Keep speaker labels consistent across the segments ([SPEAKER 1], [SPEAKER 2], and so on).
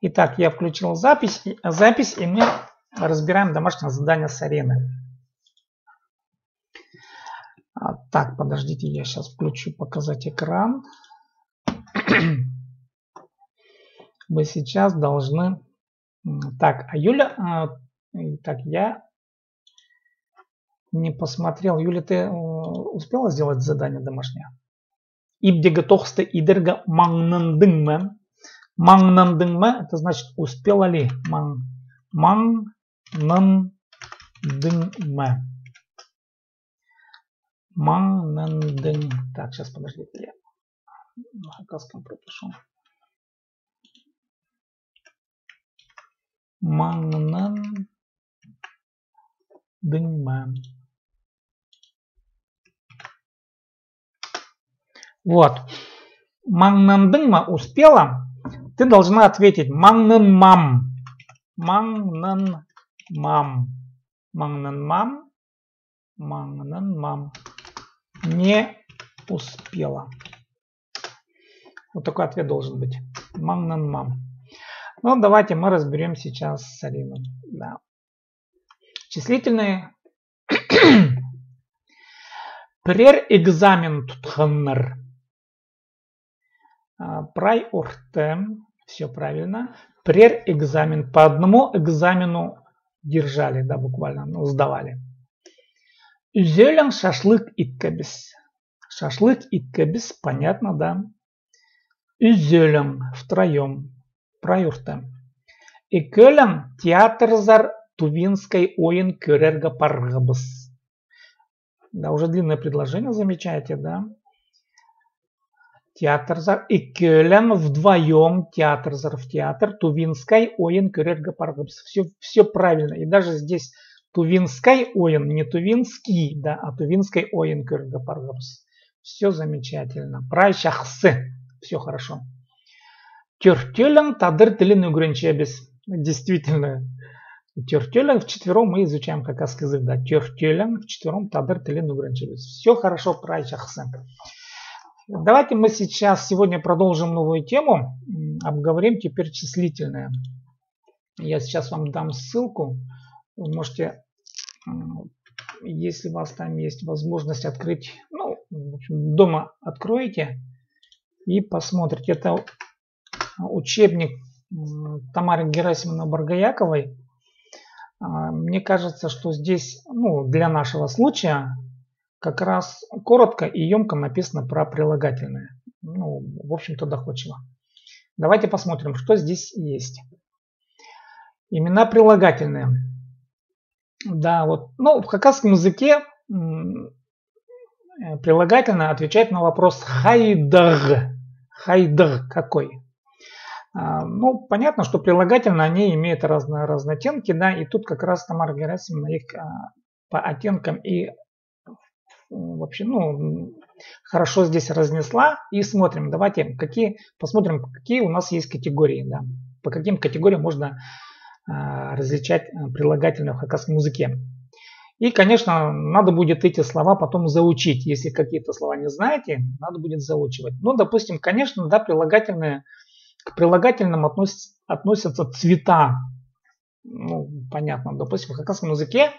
[SPEAKER 1] Итак, я включил запись, и мы разбираем домашнее задание с Ариной. Так, подождите, я сейчас включу показать экран. Вы сейчас должны... Так, а Юля... Так, я не посмотрел. Юля, ты успела сделать задание домашнее? Ибдега тохсты идерга маңнандыңмы? Маңнандыңмы? Это значит, успела ли? Маңнандыңмы. Маңнандың. Так, сейчас подождите. Я на хакасском пропишу. Маңнандыңмы. Вот. Маңнандыңмы успела? Ты должна ответить маңнанмам. Маңнанмам. Маңнанмам. Маңнанмам. Не успела. Вот такой ответ должен быть. Маңнанмам. Ну, давайте мы разберем сейчас с Ариной. Да. Числительные. Прер экзамен тутханнар. Прай ортем. Все правильно. Прер экзамен. По одному экзамену держали, да, буквально, ну, сдавали. Üzelen шашлык иткабис. Шашлык иткабис, понятно, да. Üzelen втроем. Прай ортем. Экөлен театрзар тувинской ойын көрерга паргабыс. Да, уже длинное предложение, замечаете, да. Театрзар. Экөлен вдвоем. Театрзар в театр. Тувинской ойын көрерга паргабыс. Все правильно. И даже здесь тувинской ойын, не тувинский, да, а тувинской ойын көрерга паргабыс. Все замечательно. Прай шахсы. Все хорошо. Тёртёлен тадыр тилин үгренчебис. Действительно. Тёртёлен вчетвером мы изучаем хакасский язык. Да. Тёртёлен вчетвером тадыр тилин үгренчебис. Все хорошо, прай шахсы. Давайте мы сегодня продолжим новую тему. Обговорим теперь числительное. Я сейчас вам дам ссылку. Вы можете, если у вас там есть возможность открыть, ну, в общем, дома откроете и посмотрите. Это учебник Тамары Герасимовны Баргаяковой. Мне кажется, что здесь, ну, для нашего случая как раз коротко и емко написано про прилагательное. Ну, в общем-то, доходчиво. Давайте посмотрим, что здесь есть. Имена прилагательные. Да, вот, ну, в хакасском языке прилагательное отвечает на вопрос хайдаг. Хайдаг какой? Ну, понятно, что прилагательные, они имеют разные оттенки, да, и тут как раз Тамара Герасимовна их по оттенкам и вообще, ну, хорошо здесь разнесла. И смотрим, давайте посмотрим, какие у нас есть категории, да, по каким категориям можно различать прилагательные в хакасском языке. И, конечно, надо будет эти слова потом заучить. Если какие-то слова не знаете, надо будет заучивать. Ну, допустим, конечно, да, к прилагательным относятся цвета. Ну, понятно. Допустим, в хакасском языке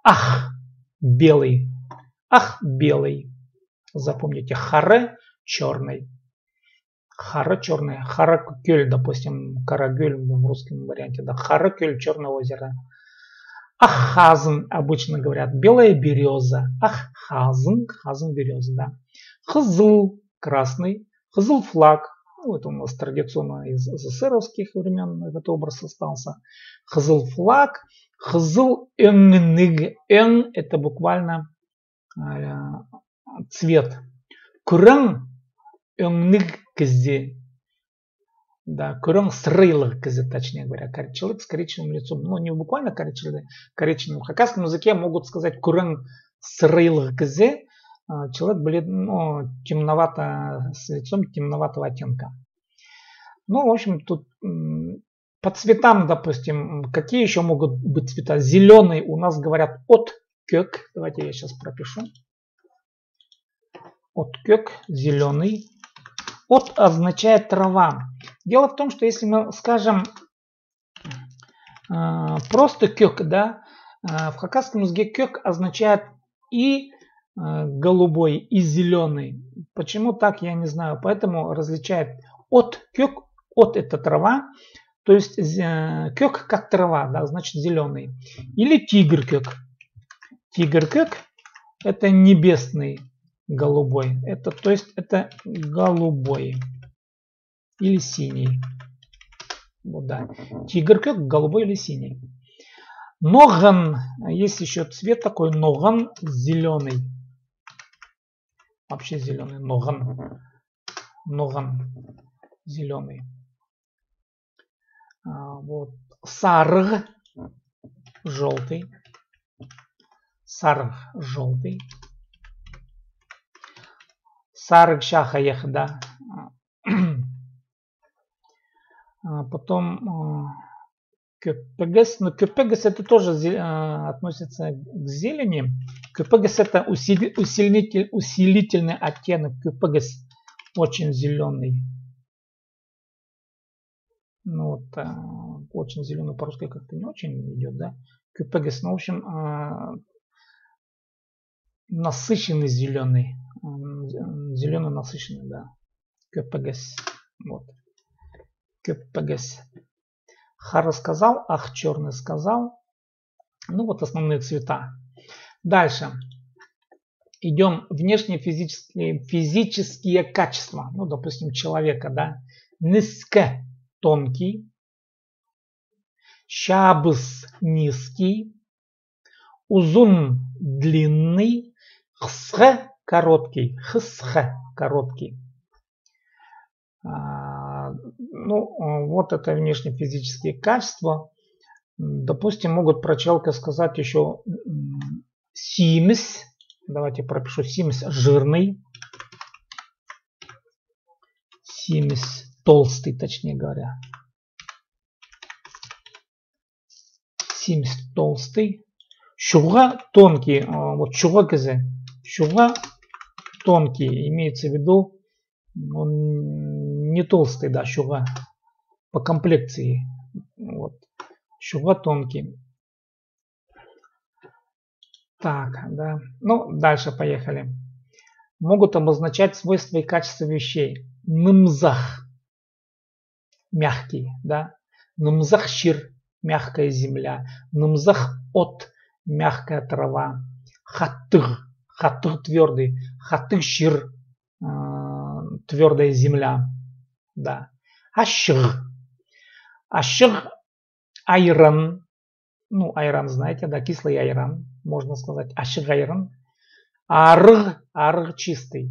[SPEAKER 1] ах, белый. Ах, белый. Запомните, харе, черный. Хара, черный. Харакюль, допустим, карагюль в русском варианте. Да, Харакюль, черное озеро. Ахазн, обычно говорят, белая береза. Ахазн, хазн, береза, да. Хызыл, красный. Хызыл флаг. Ну, это у нас традиционно из СССРовских времен этот образ остался. Хызыл флаг. Хызыл энгныг. Эн это буквально цвет. Куран энгныг кызы. Да, куран срыйлых кызы, точнее говоря. Человек с коричневым лицом. Ну, не буквально коричневым. В хакасском языке могут сказать куран срыйлых кызы. Человек был, ну, темновато, с лицом темноватого оттенка. Ну, в общем, тут по цветам, допустим, какие еще могут быть цвета? Зеленый у нас говорят от кёк. Давайте я сейчас пропишу. От кёк, зеленый. От означает трава. Дело в том, что если мы скажем просто кёк, да. В хакасском языке кёк означает и голубой, и зеленый. Почему так, я не знаю. Поэтому различает от кёк, от это трава. То есть кёк как трава, да, значит зеленый. Или тигр кёк. Тигр кёк это небесный голубой. Это, то есть это голубой. Или синий. Вот, да. Тигр кёк голубой или синий. Ноган. Есть еще цвет такой. Ноган зеленый. Вообще зеленый. Ноган. Ноган зеленый. Вот. Сарг. Желтый. Сарг желтый. Сарг шахаех, да. Потом Кюпегас, но кюпегас это тоже относится к зелени. Кюпегас это усилительный оттенок. Кюпегас очень зеленый. Ну вот, очень зеленый по-русски как-то не очень идет, да. Кюпегас, ну в общем, насыщенный зеленый. Зеленый насыщенный, да. Кюпегас. Вот. Кюпегас. Хара сказал, ах, черный сказал. Ну вот основные цвета. Дальше. Идем внешние физические качества. Ну, допустим, человека, да. Ниске тонкий. Шабыс низкий. Узун длинный. Хсхе короткий. Хсхе короткий. Ну, вот это внешние физические качества. Допустим, могут про человека сказать еще симис. Давайте пропишу симис жирный. Симис толстый, точнее говоря. Симис толстый. Шуга тонкий. Вот шуга кезе. Шуга тонкий. Имеется в виду, он не толстый, да, шуга. По комплекции. Вот. Шуга тонкий. Так, да. Ну, дальше поехали. Могут обозначать свойства и качества вещей. Нымзах. Мягкий, да. Нымзах шир. Мягкая земля. Нымзах от. Мягкая трава. Хаттыг. Хаттыг твердый. Хаттыг шир. Твердая земля. Да. Ашшыг. Ашшыг айран. Ну, айран, знаете, да, кислый айран. Можно сказать. Ашшыг айран. Арг. Арг чистый.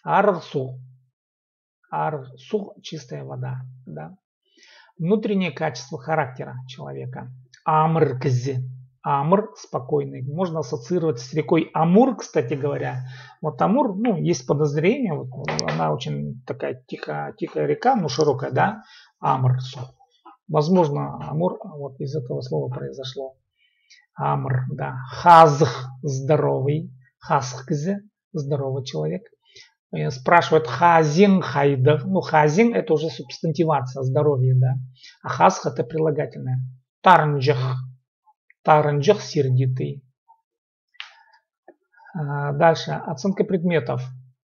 [SPEAKER 1] Арг сух. Арг сух чистая вода. Да. Внутреннее качество характера человека. Амр кзи. Амр спокойный. Можно ассоциировать с рекой Амур, кстати говоря. Вот Амур, ну, есть подозрение. Вот, она очень такая тихая река, но широкая, да. Амр. Возможно, Амур вот из этого слова произошло. Амр, да. Хазх здоровый. Хазхкзе здоровый человек. Спрашивают хазин хайдах. Ну, хазин это уже субстантивация, здоровье, да. А хазх это прилагательное. Таранджах. Таранджах сердитый. Дальше. Оценка предметов.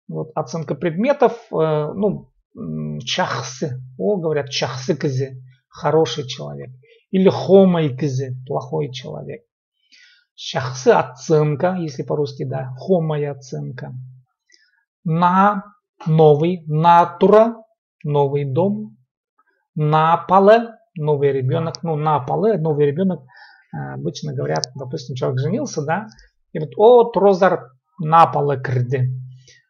[SPEAKER 1] Вот оценка предметов. Ну, чахсы. О, говорят, чахсыкзе. Хороший человек. Или хомайкзе. Плохой человек. Чахсы оценка. Если по-русски, да. Хомай оценка. На новый. Натура. Новый дом. На пале. Новый ребенок. Ну, на пале. Новый ребенок. Обычно говорят, допустим, человек женился, да, и вот о трозар напала крды.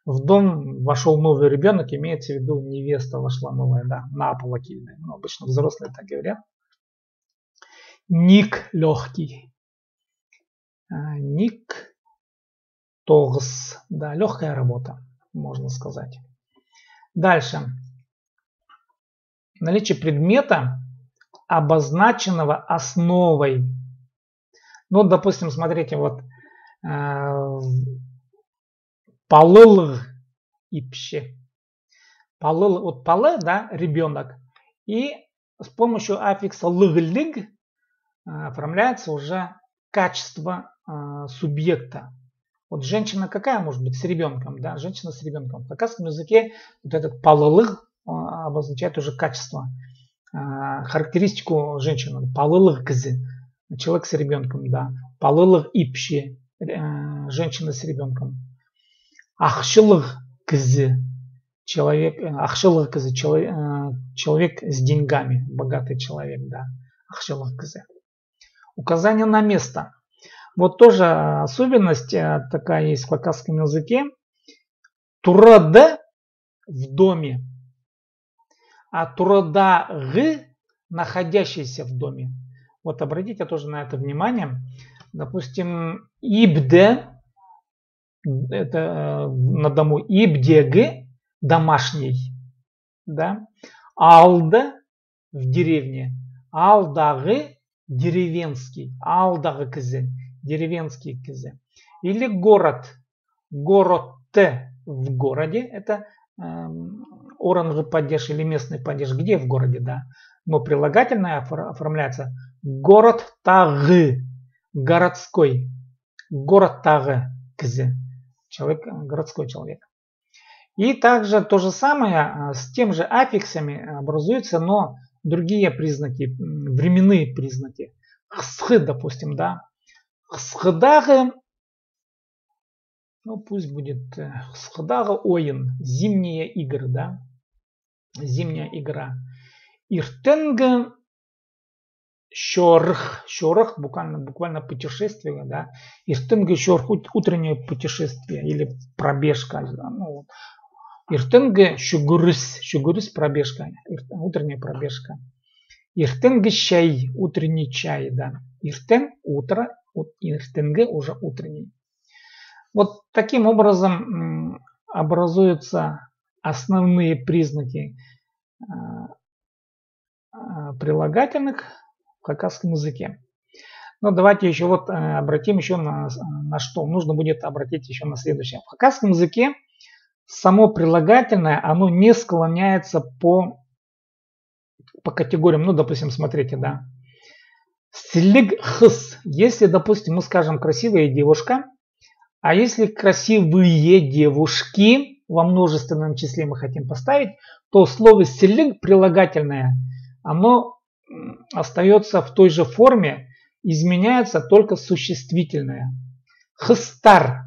[SPEAKER 1] В дом вошел новый ребенок, имеется в виду невеста вошла новая, да, напала кильная. Ну, обычно взрослые так говорят. Ник легкий. Ник тогс, да, легкая работа, можно сказать. Дальше. Наличие предмета, обозначенного основой. Ну, допустим, смотрите, вот палыл и пще. Палыл, вот пале, да, ребенок. И с помощью аффикса лыглиг оформляется уже качество субъекта. Вот женщина какая может быть с ребенком? Да? Женщина с ребенком. В хакасском языке вот этот палылых обозначает уже качество, характеристику женщины. Палылых кызы. Человек с ребенком. Да. Палылых ипши. Женщина с ребенком. Ахшылых кызы. Ахшылых кызы. Человек с деньгами. Богатый человек. Да. Ахшылых кызы. Указание на место. Вот тоже особенность такая есть в хакасском языке. Турада в доме, а турада-гы находящийся в доме. Вот обратите тоже на это внимание. Допустим, ибде, это на дому, ибдеги домашний, да? Алда в деревне, алдагы деревенский, алдагы кызы. Деревенские кызы. Или город. Город-те в городе. Это оранжевый падеж или местный падеж. Где в городе, да. Но прилагательное оформляется город-тагы. Городской. Город-тагы кызы. Человек, городской человек. И также то же самое с тем же аффиксами образуются, но другие признаки, временные признаки. Хсхы, допустим, да. Хсхыдагы, ну пусть будет хсхыдагы оин, зимние игры, да, зимняя игра. Иртенга шорх, шорх буквально путешествие, да. Иртенга шорх, утреннее путешествие или пробежка, ну, иртенга шугурыс пробежка, утренняя пробежка. Иртенга чай, утренний чай, да. Иртен утро. Иртенге уже утренний. Вот таким образом образуются основные признаки прилагательных в хакасском языке. Но давайте еще вот обратим еще на что. Нужно будет обратить еще на следующее. В хакасском языке само прилагательное, оно не склоняется по категориям. Ну, допустим, смотрите, да. Слиг хыс. Если, допустим, мы скажем красивая девушка, а если красивые девушки во множественном числе мы хотим поставить, то слово слиг прилагательное, оно остается в той же форме, изменяется только существительное. Хыстар.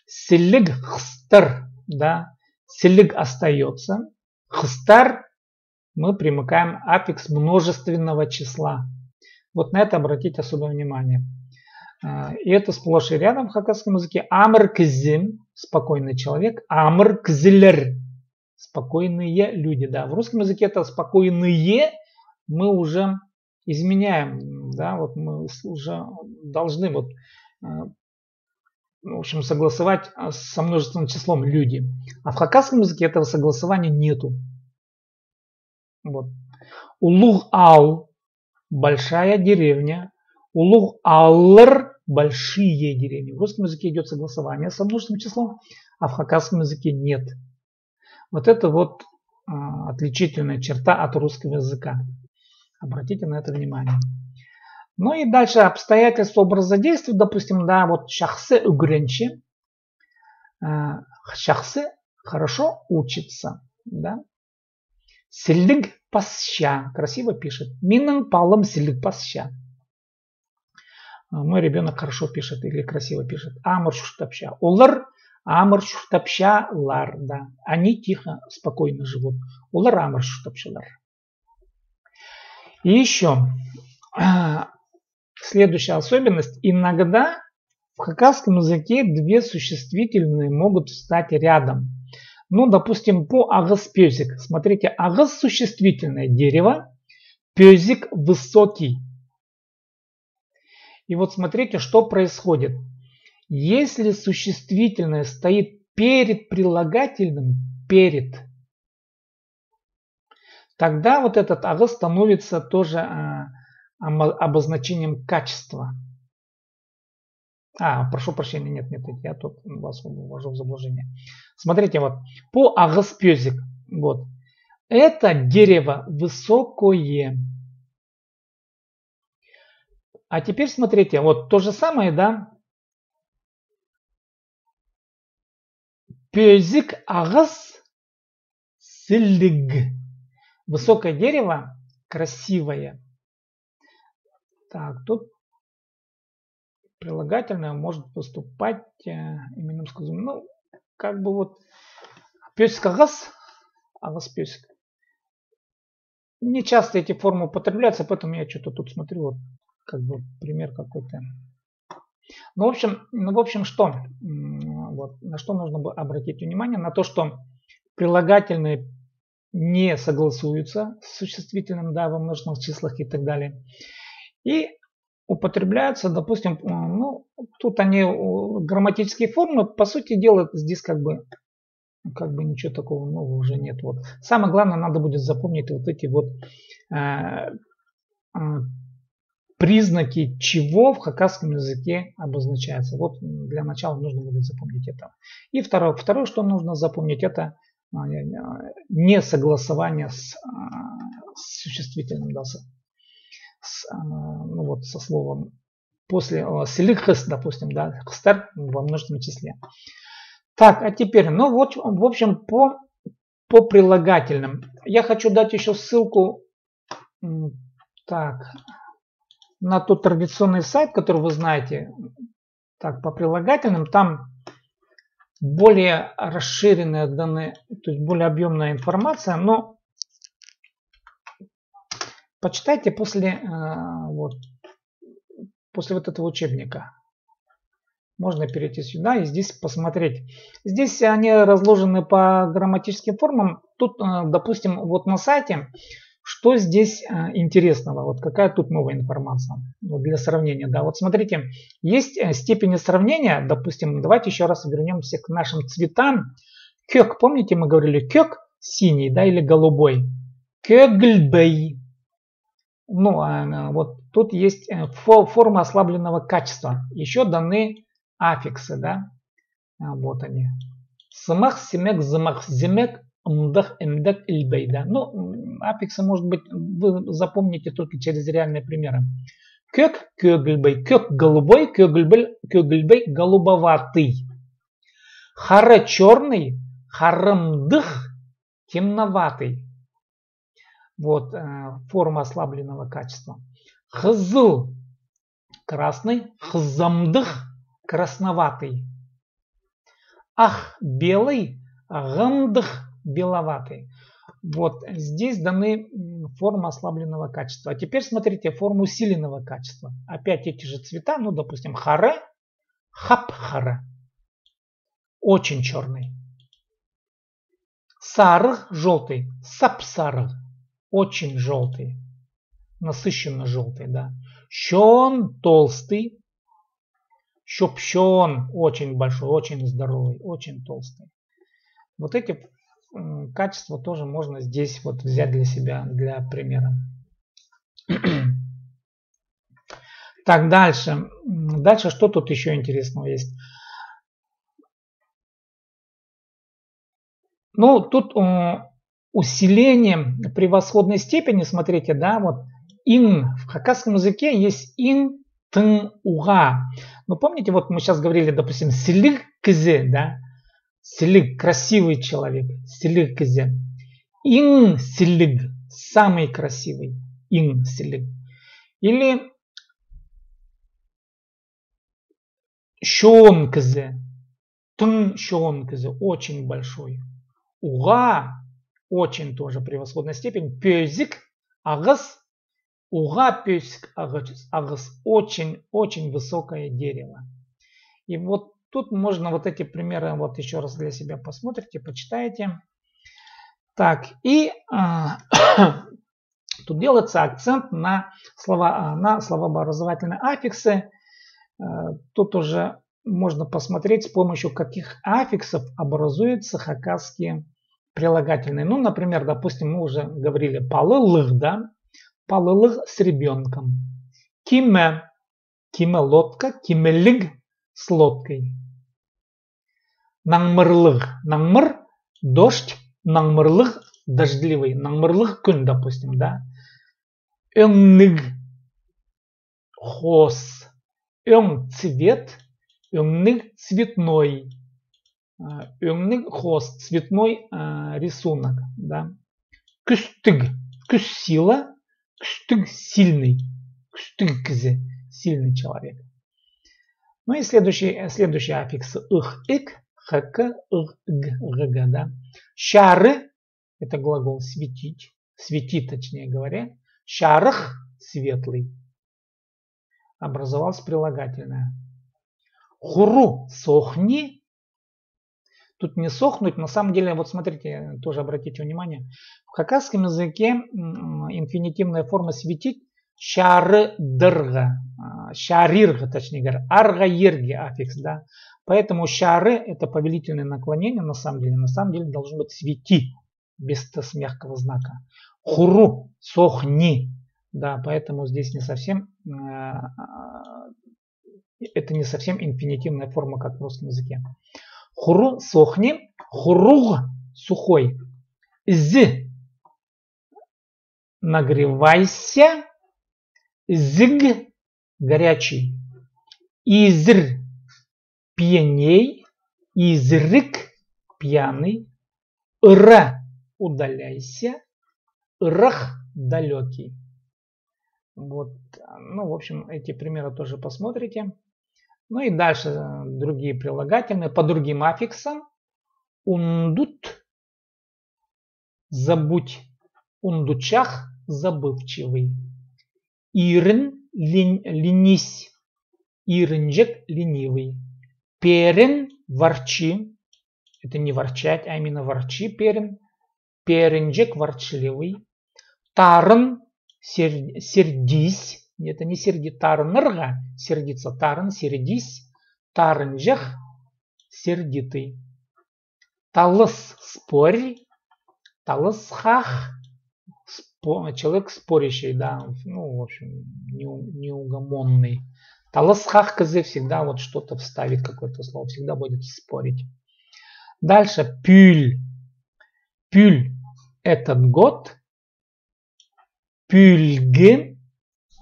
[SPEAKER 1] Слиг хыстар. Да. Слиг остается. Хыстар мы примыкаем аффикс множественного числа. Вот на это обратите особое внимание. И это сплошь и рядом в хакасском языке. Амр кзим, спокойный человек. Амр кзилер, спокойные люди. Да. В русском языке это спокойные мы уже изменяем. Да. Вот мы уже должны вот, в общем, согласовать со множественным числом люди. А в хакасском языке этого согласования нету. Вот. Улуг-ау. Большая деревня. Улуг-аллар. Большие деревни. В русском языке идет согласование со множественным числом, а в хакасском языке нет. Вот это вот отличительная черта от русского языка. Обратите на это внимание. Ну и дальше обстоятельства образа действия. Допустим, да, вот шахсы угренчи. Шахсы хорошо учится. Да. Силиг пасща. Красиво пишет. Минан палом силиг пасща. Мой ребенок хорошо пишет или красиво пишет. Амр шуштапща. Улар амр шуштапща лар. Да. Они тихо, спокойно живут. Улар амр шуштапща лар. И еще следующая особенность. Иногда в хакасском языке две существительные могут встать рядом. Ну, допустим, по агыс пёзик. Смотрите, агыс существительное дерево, пёзик высокий. И вот смотрите, что происходит. Если существительное стоит перед прилагательным, перед, тогда вот этот агыс становится тоже обозначением качества. Прошу прощения, нет, я тут вас ввожу в заблуждение. Смотрите, вот по агыс пёзик. Вот. Это дерево высокое. А теперь смотрите, вот то же самое, да. Пёзик агас сыльг. Высокое дерево, красивое. Так, тут прилагательное может выступать именным сказом. Ну, как бы вот пёсик агас пёсик. Не часто эти формы употребляются, поэтому я что-то тут смотрю, вот как бы пример какой-то. Ну, в общем, что? Вот, на что нужно бы обратить внимание? На то, что прилагательные не согласуются с существительным, да, во множественных числах и так далее. И употребляются, допустим, ну, тут они грамматические формы, по сути дела, здесь как бы ничего такого нового уже нет. Вот. Самое главное, надо будет запомнить вот эти вот признаки, чего в хакасском языке обозначается. Вот для начала нужно будет запомнить это. И второе, что нужно запомнить, это несогласование с существительным, да, ну вот, со словом после селихас, допустим, да, хстар во множественном числе. Так, а теперь, ну вот, в общем, по прилагательным. Я хочу дать еще ссылку так, на тот традиционный сайт, который вы знаете. Так, по прилагательным, там более расширенные данные, то есть более объемная информация, но почитайте после вот этого учебника. Можно перейти сюда и здесь посмотреть. Здесь они разложены по грамматическим формам. Тут, допустим, вот на сайте, что здесь интересного, вот какая тут новая информация, вот для сравнения. Да, вот смотрите, есть степени сравнения, допустим, давайте еще раз вернемся к нашим цветам. Кёк, помните, мы говорили кёк синий, да, или голубой. Кёгльбэй. Ну, вот тут есть форма ослабленного качества. Еще даны аффиксы, да, вот они. Сымах, семек, зымах, земек, мдах, эмдак, ильбей, да. Ну, аффиксы, может быть, вы запомните только через реальные примеры. Кёк, кёгльбей, кёк голубой, кёгльбей голубоватый. Харе черный, харымдых темноватый. Вот форма ослабленного качества. Хызыл красный, хзамдых красноватый. Ах белый, гамдых беловатый. Вот здесь даны формы ослабленного качества. А теперь смотрите форму усиленного качества. Опять эти же цвета, ну допустим харе, хапхара. Очень черный. Сарх желтый, сапсарх. Очень желтый, насыщенно желтый, да. Щон толстый, щопщон очень большой, очень здоровый, очень толстый. Вот эти качества тоже можно здесь вот взять для себя, для примера. Так, дальше. Дальше что тут еще интересного есть? Ну, тут усиление превосходной степени, смотрите, да, вот ин, в хакасском языке есть ин, тын, уга. Но помните, вот мы сейчас говорили, допустим, селик кзе, да, селик, красивый человек, селик кзе. Ин селик, самый красивый, ин селик. Или щон кзе, тын щон кзе, очень большой. Уга, очень тоже превосходная степень. Пёзик, агас, уга, пёзик, агас, очень высокое дерево. И вот тут можно вот эти примеры вот еще раз для себя посмотрите, почитайте. Так, и тут делается акцент на словообразовательные аффиксы. Тут уже можно посмотреть, с помощью каких аффиксов образуются хакасские прилагательные. Ну, например, допустим, мы уже говорили палылых, да? Палылых с ребенком. Киме, киме лодка, кимелиг с лодкой. Нангмырлых, нангмыр дождь, нангмырлых дождливый, нангмырлых күн, допустим, да? Өңниг хос. Цвет. Цветной. Хос. Цветной рисунок. Да. Күстиг. Күс сила. Күстиг сильный. Күстигзе. Сильный человек. Ну и следующий аффикс. Ик. Хк. Г. Да. Шары. Это глагол светить. Светить, точнее говоря. Шарх. Светлый. Образовалось прилагательное. Хуру. Сохни. Тут не сохнуть. На самом деле, вот смотрите, тоже обратите внимание. В хакасском языке инфинитивная форма светить. Шары-дырга. Шарирга, точнее говоря. Арга-ерги аффикс. Да? Поэтому шары это повелительное наклонение на самом деле. На самом деле должно быть свети. Без мягкого знака. Хуру. Сохни. Да, поэтому здесь не совсем, это не совсем инфинитивная форма, как в русском языке. Хуру, сохни, хуруг, сухой. З, нагревайся, зг, горячий. Изр, пьяней, изрык, пьяный. Р, удаляйся, рах, далекий. Вот, ну, в общем, эти примеры тоже посмотрите. Ну и дальше другие прилагательные по другим аффиксам. Ундут, забудь. Ундучах, забывчивый. Ирн, ленись. Ирнджек, ленивый. Перен, ворчи. Это не ворчать, а именно ворчи, перен. Перенджек, ворчливый. Тарн, сердись. Это не серди. Тарнырга. Сердиться. Тарн. Сердись. Тарнжах. Сердитый. Талыс. Спорь. Талысхах. Человек спорящий. Да. Ну, в общем, неугомонный. Талысхах козы всегда вот что-то вставит. Какое-то слово. Всегда будет спорить. Дальше. Пюль. Пюль. Этот год. Пюльге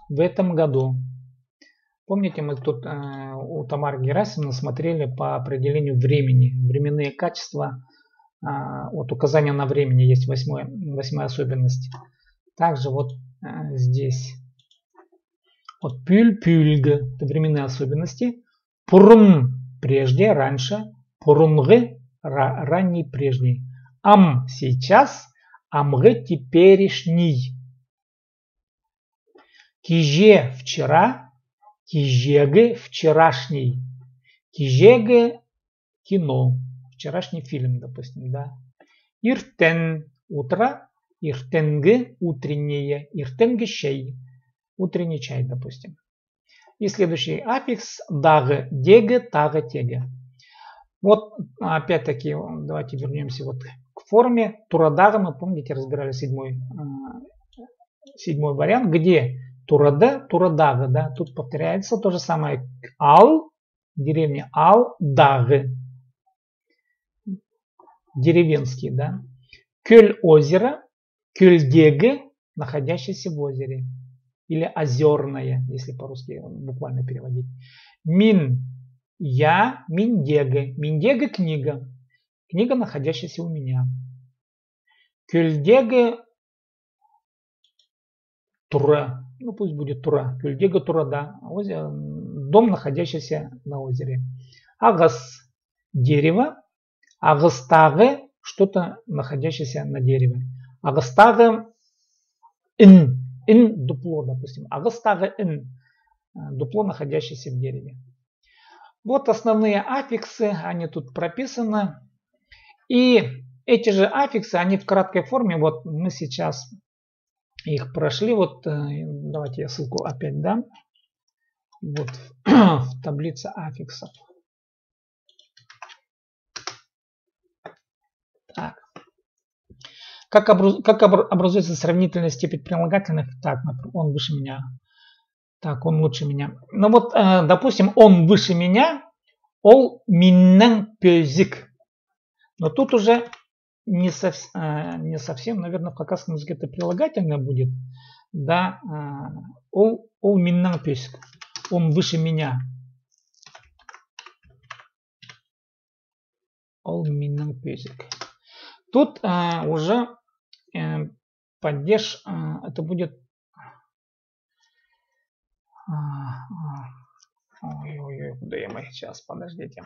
[SPEAKER 1] в этом году. Помните, мы тут у Тамары Герасимовны смотрели по определению времени. Временные качества. Вот указание на времени есть восьмая особенность. Также вот здесь. Вот пюльге. Это временные особенности. Пурн прежде, раньше. Пурунге ранний, прежний. Ам сейчас. Амге теперешний. Киже вчера, кижеге вчерашний. Кижеге кино, вчерашний фильм, допустим, да. Иртен утро, иртенге утреннее, иртенге чай, утренний чай, допустим. И следующий аффикс даг, деге, тага, теге. Вот опять-таки давайте вернемся вот к форме. Турадага, мы помните, разбирали седьмой вариант, где Турада, Турадага, да, тут повторяется то же самое. Ал, деревня Ал, Даг, деревенский, да. Кёль озеро, Кёльдеге, находящийся в озере. Или озерное, если по-русски буквально переводить. Мин, я, Миндеге. Миндеге книга. Книга, находящаяся у меня. Кёльдеге Тура. Ну пусть будет Тура. Кюльдега Турада. Дом, находящийся на озере. Агас. Дерево. Агастаге. Что-то, находящееся на дереве. Агастаге. Ин. Ин. Дупло, допустим. Агастаге. Ин. Дупло, находящееся в дереве. Вот основные аффиксы. Они тут прописаны. И эти же аффиксы, они в краткой форме. Вот мы сейчас их прошли. Вот давайте я ссылку опять дам. Вот в таблице аффиксов. Так. Как образуется сравнительная степень прилагательных? Так, он выше меня. Так, он лучше меня. Ну вот, допустим, он выше меня. Ол миннен пёзик. Но тут уже не совсем, наверное, в хакасском языке это прилагательное будет. Да, ол Ол миннан песик. Он выше меня. Ол миннан песик. Тут уже падеж, это будет... Ой-ой-ой, куда я мы сейчас, подождите.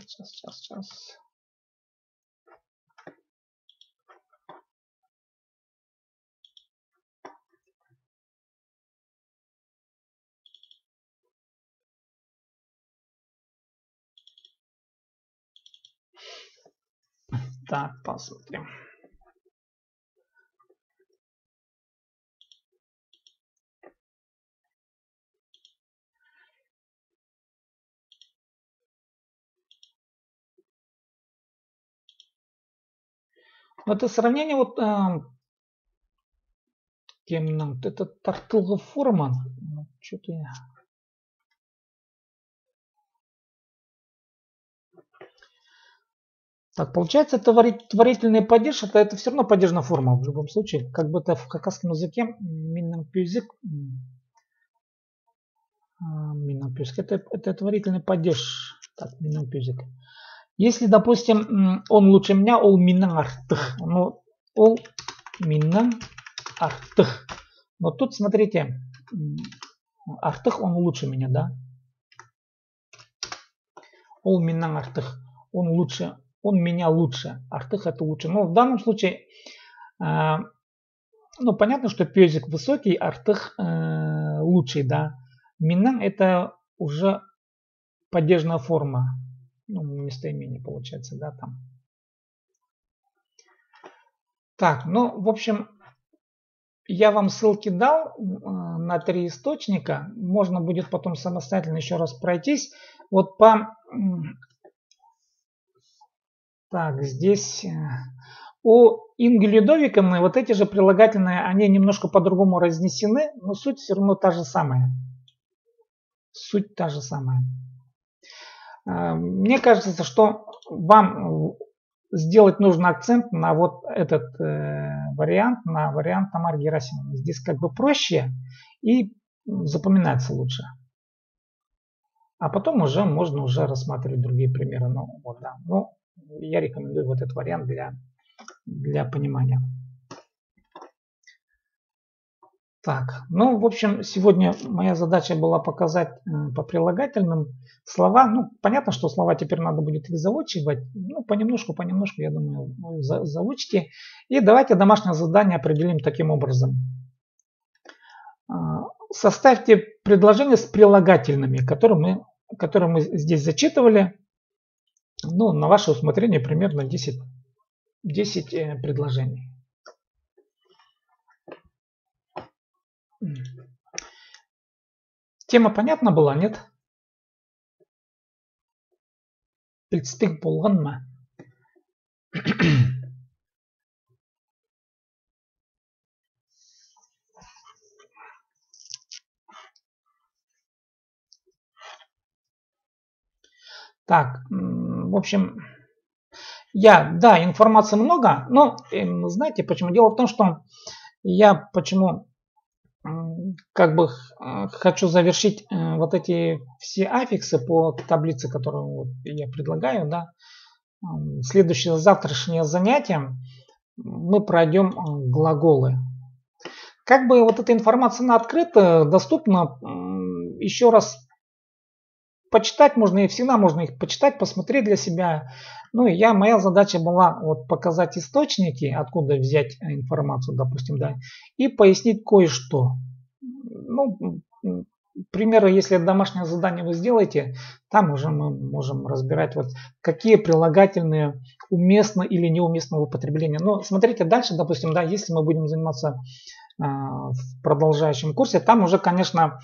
[SPEAKER 1] Сейчас. Так, посмотрим. Это сравнение вот это тартылгы форма. Что-то я... Так, получается, творительный падеж, это все равно падежная форма в любом случае. Как бы это в хакасском языке миннан пюзик. Это творительный падеж. Так, миннан пюзик. Если, допустим, он лучше меня, ол миннан артых. Ну, ол миннан артых. Но тут, смотрите, артых он лучше меня, да? Ол миннан артых. Он лучше. Он меня лучше. Артых это лучше. Но в данном случае, ну, понятно, что пёзик высокий, артых лучший, да. Миннан это уже падежная форма. Ну, местоимение получается, да, там. Так, ну, в общем, я вам ссылки дал на 3 источника. Можно будет потом самостоятельно еще раз пройтись. Вот по... Так, здесь у Инги Людовиковны вот эти же прилагательные, они немножко по-другому разнесены, но суть все равно та же самая. Суть та же самая. Мне кажется, что вам сделать нужно акцент на вот этот вариант, на вариант Тамары Герасимовны. Здесь как бы проще и запоминается лучше. А потом уже можно уже рассматривать другие примеры. Ну, вот, да. Ну, я рекомендую вот этот вариант для понимания. Так, ну, в общем, сегодня моя задача была показать по прилагательным слова. Ну, понятно, что слова теперь надо будет их заучивать. Ну, понемножку, я думаю, заучите. И давайте домашнее задание определим таким образом. Составьте предложение с прилагательными, которые мы здесь зачитывали. Ну, на ваше усмотрение примерно 10 предложений. Тема понятна была, нет? Предстык болғанма? Так, в общем, да, информации много, но знаете почему? Дело в том, что я как бы хочу завершить вот эти все аффиксы по таблице, которую я предлагаю, да. Следующее завтрашнее занятие мы пройдем глаголы. Как бы вот эта информация она открыта, доступна, еще раз почитать можно, и всегда можно их почитать, посмотреть для себя. Ну и моя задача была вот показать источники, откуда взять информацию, допустим, да, и пояснить кое-что. Ну, примеры, если домашнее задание вы сделаете, там уже мы можем разбирать, вот какие прилагательные уместно или неуместно в употреблении. Но смотрите дальше, допустим, да, если мы будем заниматься в продолжающем курсе, там уже, конечно,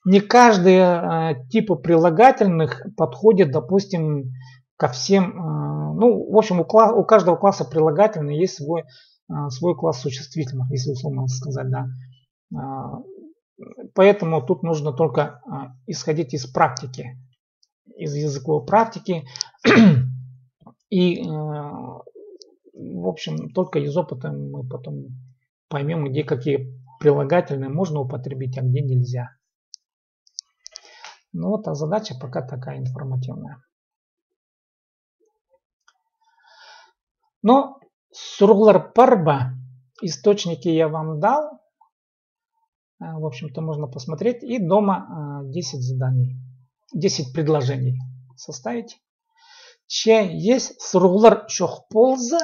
[SPEAKER 1] не каждый тип прилагательных подходит, допустим, ко всем. Ну, в общем, у каждого класса прилагательных есть свой класс существительных, если условно сказать, да. Поэтому тут нужно только исходить из практики, из языковой практики и в общем, только из опыта мы потом поймем, где какие прилагательные можно употребить, а где нельзя. Ну вот, а задача пока такая информативная. Но сургулар парба, источники я вам дал. В общем-то, можно посмотреть. И дома 10 заданий, 10 предложений составить. Че есть сургулар шохполза,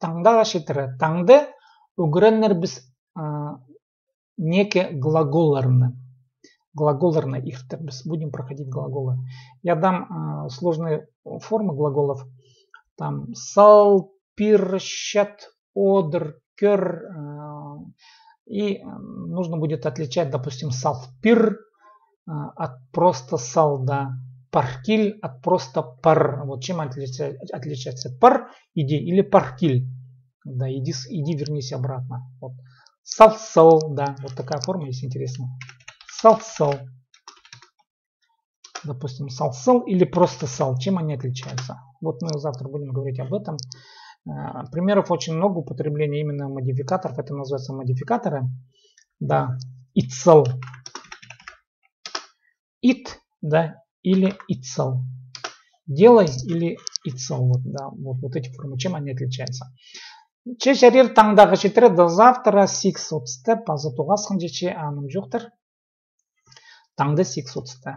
[SPEAKER 1] таңда шитре. Таңды угреннер біз неке глаголарны. Глаголарно их будем проходить глаголы. Я дам сложные формы глаголов. Там сал, пир, щат, одр, кер. И нужно будет отличать, допустим, салпир от просто салда. Паркиль от просто пар. Вот чем отличается пар, иди, или паркиль. Да, иди, вернись обратно. Вот. Сал, да, вот такая форма есть интересная. Сал. Допустим, сал или просто сал. Чем они отличаются? Вот мы завтра будем говорить об этом. Примеров очень много употребления именно модификаторов. Это называется модификаторы. Да, итсал. Ит, да, или итсал. Делай или итсал. Вот, да, вот эти формы. Чем они отличаются? Чешарир таңдағы шетірі до завтра 6 отсты. Пазатуға сқын жече аным жоқтыр. Таңды 6 отсты.